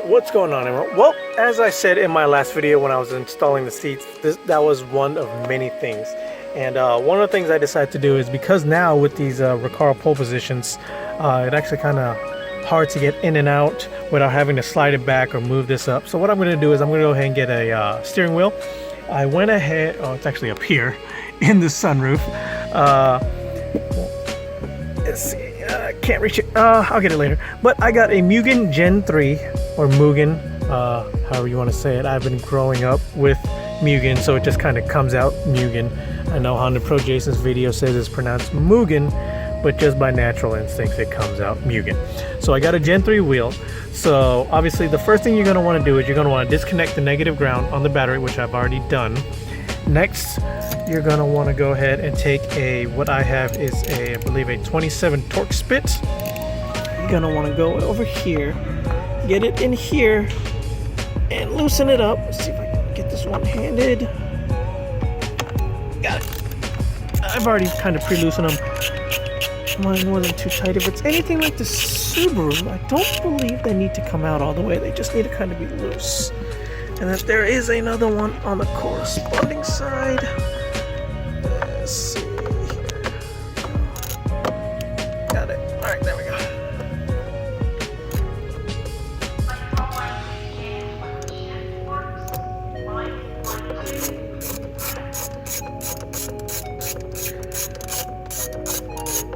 Alright, what's going on, everyone? Well, as I said in my last video when I was installing the seats, that was one of many things. And one of the things I decided to do is, because now with these Recaro pole positions, it actually kind of hard to get in and out without having to slide it back or move this up. So what I'm going to do is I'm going to go ahead and get a steering wheel. I went ahead, oh, it's actually up here in the sunroof. Let's see. Can't reach it. I'll get it later. But I got a Mugen Gen 3, or Mugen, however you want to say it. I've been growing up with Mugen, so it just kind of comes out Mugen. I know Honda Pro Jason's video says it's pronounced Mugen, but just by natural instincts it comes out Mugen. So I got a Gen 3 wheel. So obviously the first thing you're going to want to do is you're going to want to disconnect the negative ground on the battery, which I've already done. Next, you're going to want to go ahead and take what I have is I believe a 27 torque spit. You're going to want to go over here, get it in here, and loosen it up. Let's see if I can get this one-handed. Got it. I've already kind of pre-loosened them. Mine wasn't too tight. If it's anything like the Subaru, I don't believe they need to come out all the way. They just need to kind of be loose. And then there is another one on the corresponding side. Let's see here. Got it. All right, there we go.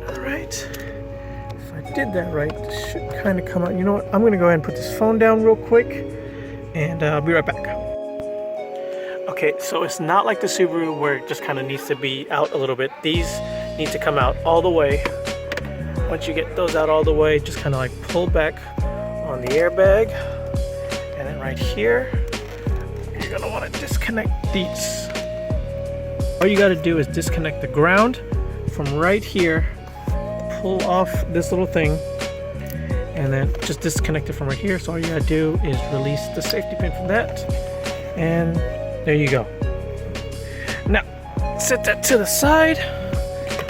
All right. If I did that right, this should kind of come out. You know what? I'm going to go ahead and put this phone down real quick. And I'll be right back. Okay, so it's not like the Subaru where it just kind of needs to be out a little bit. These need to come out all the way. Once you get those out all the way, just kind of like pull back on the airbag. And then right here, you're gonna want to disconnect these. All you gotta do is disconnect the ground from right here, pull off this little thing, and then just disconnect it from right here. So all you gotta do is release the safety pin from that, and there you go. Now set that to the side.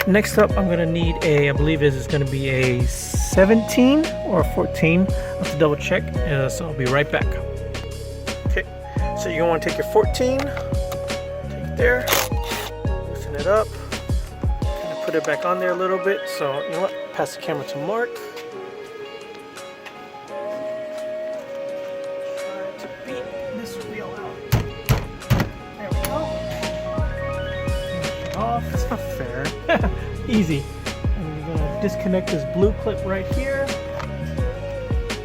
Next up, I'm gonna need I believe this is gonna be a 17 or a 14. I have to double check, so I'll be right back. Okay, so you're gonna want to take your 14, take it there, loosen it up, kind of put it back on there a little bit. So you know what? Pass the camera to Mark. That's not fair. Easy. And you're gonna disconnect this blue clip right here.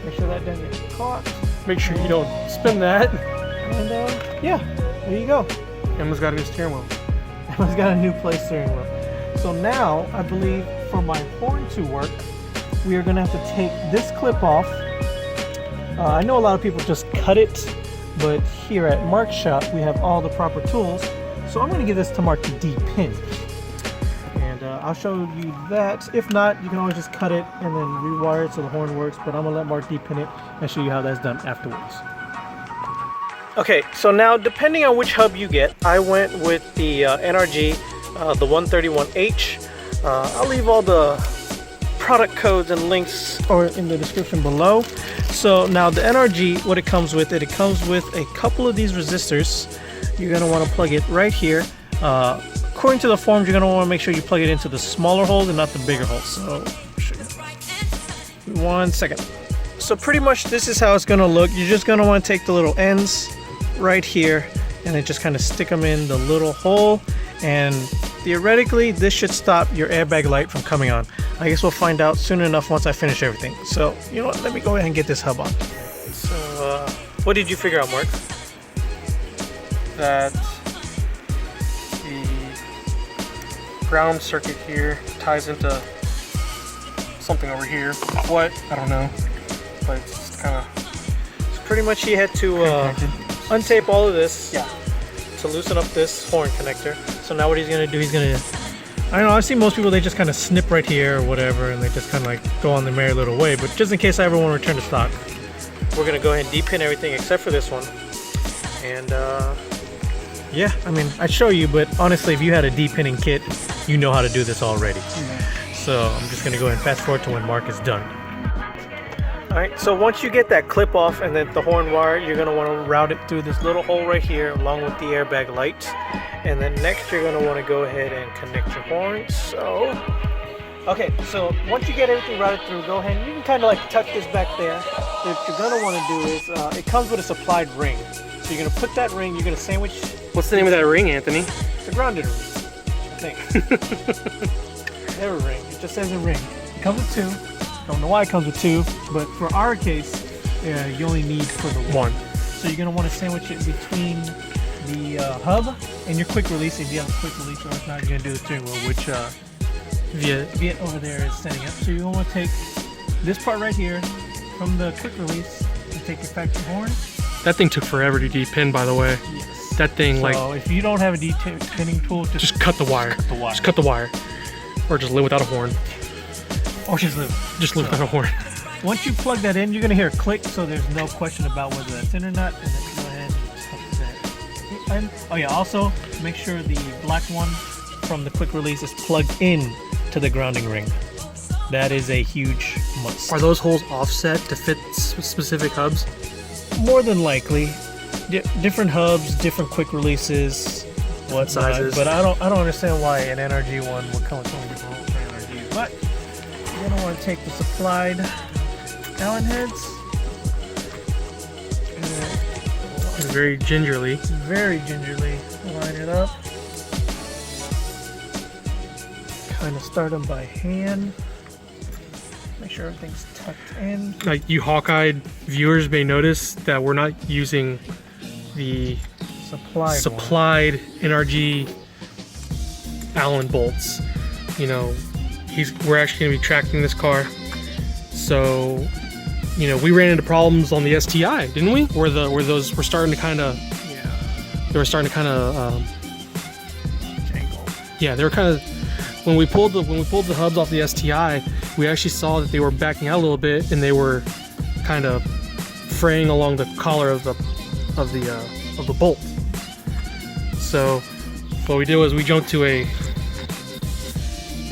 Make sure that doesn't get caught. Make sure you don't spin that. And yeah, there you go. Emma's got a new steering wheel. Emma's got a new play steering wheel. So now, I believe for my horn to work, we are gonna have to take this clip off. I know a lot of people just cut it, but here at Mark's shop, we have all the proper tools. So I'm going to give this to Mark to de-pin, and I'll show you that. If not, you can always just cut it and then rewire it so the horn works, but I'm going to let Mark de-pin it and show you how that's done afterwards. Okay, so now depending on which hub you get, I went with the NRG, the 131H. I'll leave all the product codes and links or in the description below. So now the NRG, what it comes with, it comes with a couple of these resistors. You're going to want to plug it right here. According to the forms, you're going to want to make sure you plug it into the smaller hole and not the bigger hole. So, 1 second. So pretty much this is how it's going to look. You're just going to want to take the little ends right here and then just kind of stick them in the little hole. And theoretically, this should stop your airbag light from coming on. I guess we'll find out soon enough once I finish everything. So, you know what? Let me go ahead and get this hub on. So, what did you figure out, Mark? That the ground circuit here ties into something over here. What? I don't know. But it's kind of... So pretty much he had to untape all of this, yeah, to loosen up this horn connector. So now what he's going to do, he's going to... I don't know, I've seen most people, they just kind of snip right here or whatever, and they just kind of like go on their merry little way. But just in case I ever want to return to stock, we're going to go ahead and de-pin everything except for this one. And yeah, I mean, I'd show you, but honestly, if you had a de-pinning kit, you know how to do this already. So I'm just going to go ahead and fast forward to when Mark is done. Alright, so once you get that clip off and then the horn wire, you're going to want to route it through this little hole right here along with the airbag lights. And then next you're going to want to go ahead and connect your horns. So, okay, so once you get everything routed through, go ahead and you can kind of like tuck this back there. What you're going to want to do is, it comes with a supplied ring. So you're going to put that ring, you're going to sandwich. What's the name of that ring, Anthony? It's a grounded ring, I think. Never ring, it just says a ring. It comes with two. Don't know why it comes with two, but for our case, you only need for the one. So you're going to want to sandwich it between the hub and your quick release. If you have a quick release, or if not, you're going to do the steering wheel, which Viet over there is setting up. So you're going to want to take this part right here from the quick release and take your factory horn. That thing took forever to depin, by the way. Yes. That thing, so if you don't have a depinning tool, just cut the wire. Cut the wire. Just cut the wire. Or just live without a horn. Or just live. Just live without a horn. Once you plug that in, you're going to hear a click, so there's no question about whether that's in or not. And then go ahead and tuck that in. Oh yeah, also make sure the black one from the quick release is plugged in to the grounding ring. That is a huge must. Are those holes offset to fit specific hubs? More than likely. Different hubs, different quick releases, what sizes. But I don't understand why an NRG one would come with so many different holes for NRG. But you're gonna want to take the supplied Allen heads. Very gingerly. Very gingerly line it up. Kind of start them by hand. Make sure everything's tucked in. Like you hawk-eyed viewers may notice that we're not using the supplied NRG Allen bolts. You know, we're actually going to be tracking this car. So, you know, we ran into problems on the STI, didn't we? Where those were starting to kind of, they were starting to kind of jangle. Yeah, they were kind of, when we pulled the hubs off the STI, we actually saw that they were backing out a little bit and they were kind of fraying along the collar of the bolt. So what we did was we jumped to a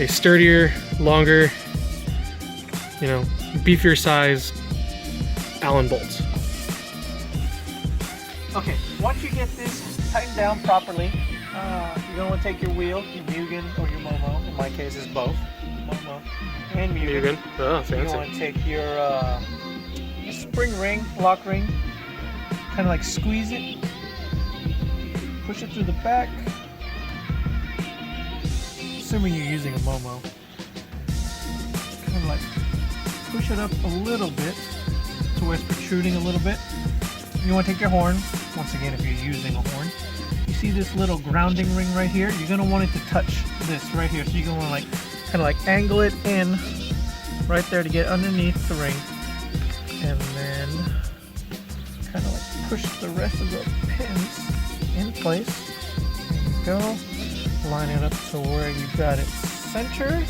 sturdier, longer, you know, beefier size Allen bolts. Okay, once you get this tightened down properly, you're going to take your wheel, your Mugen or your Momo. In my case, it's both. Momo and Mugen. Oh, fancy. You're going to take your spring ring, lock ring, kind of like squeeze it, push it through the back. Assuming you're using a Momo. Kind of like push it up a little bit to where it's protruding a little bit. You want to take your horn, once again if you're using a horn. You see this little grounding ring right here? You're going to want it to touch this right here. So you're going to want to like kind of like angle it in right there to get underneath the ring. And then kind of like push the rest of the pins in place. There you go. Line it up to where you got it centered.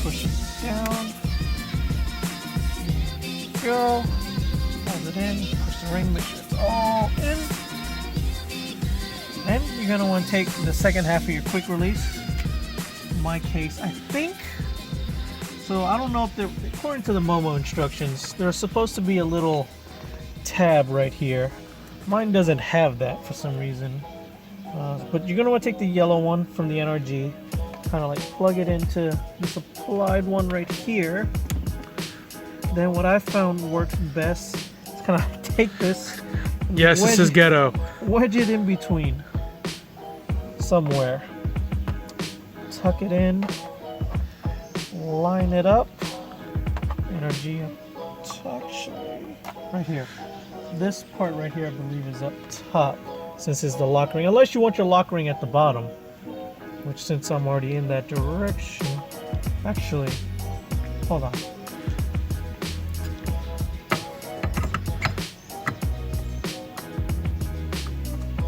Push it down. There you go. Hold it in. Push the ring, make sure it's all in. Then you're going to want to take the second half of your quick release. In my case, I think. So I don't know if they're, according to the Momo instructions, there's supposed to be a little tab right here. Mine doesn't have that for some reason. But you're going to want to take the yellow one from the NRG, kind of like plug it into the supplied one right here. Then what I found works best is kind of take this. Yes, this is ghetto. Wedge it in between somewhere. Tuck it in. Line it up. NRG actually right here. This part right here I believe is up top. Since it's the lock ring, unless you want your lock ring at the bottom, which since I'm already in that direction, actually, hold on.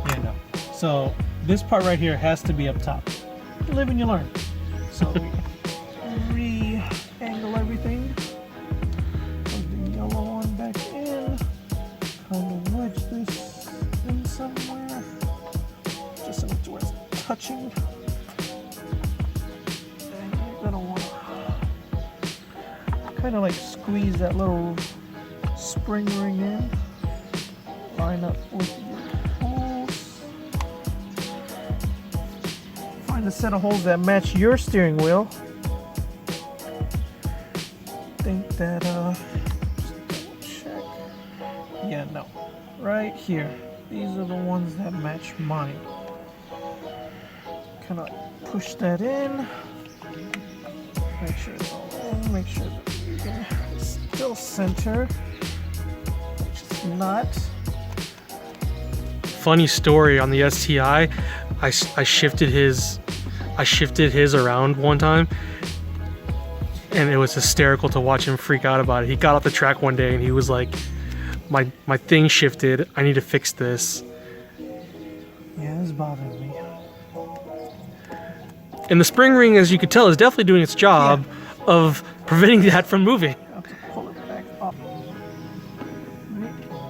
Yeah, no. So this part right here has to be up top. You live and you learn. So we re-angle everything. Put the yellow one back in. Kind of wedge this in somewhere. Just so it's where it's touching. And you're gonna want to kind of like squeeze that little spring ring in. Line up with your holes. Find a set of holes that match your steering wheel. Think that just double check. Yeah, no. Right here. These are the ones that match mine. Kind of push that in. Make sure it's all in. Make sure that you can still center. Which is not. Funny story on the STI. I shifted his around one time, and it was hysterical to watch him freak out about it. He got off the track one day and he was like, my thing shifted. I need to fix this. Yeah, this is bothering me. And the spring ring, as you could tell, is definitely doing its job of preventing that from moving. I have to pull it back up.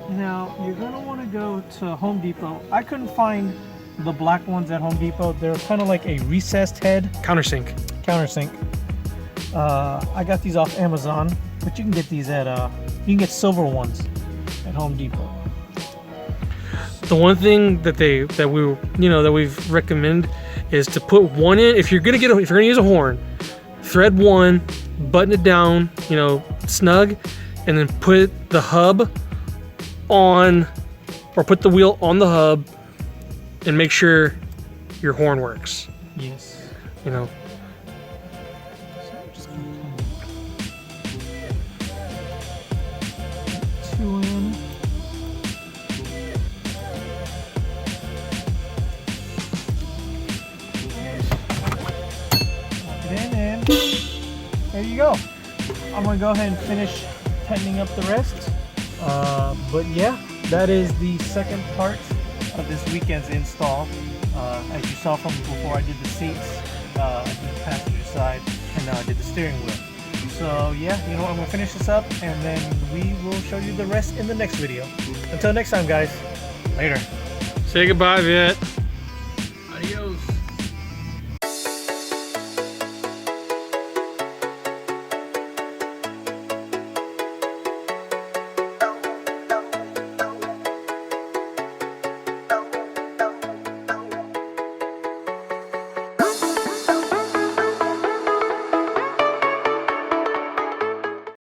Now, you're going to want to go to Home Depot. I couldn't find the black ones at Home Depot. They're kind of like a recessed head. Countersink. I got these off Amazon, but you can get these at, you can get silver ones at Home Depot. The one thing that we've recommend is to put one in. If you're gonna use a horn, thread one, button it down, snug, and then put the hub on, or put the wheel on the hub, and make sure your horn works. Yes. So just two in. And there you go. I'm gonna go ahead and finish tightening up the rest. But yeah, that is the second part of this weekend's install. As you saw from before, I did the seats, I did the passenger side, and now I did the steering wheel. So yeah, I'm gonna finish this up, and then we will show you the rest in the next video. Until next time, guys. Later. Say goodbye, Viet.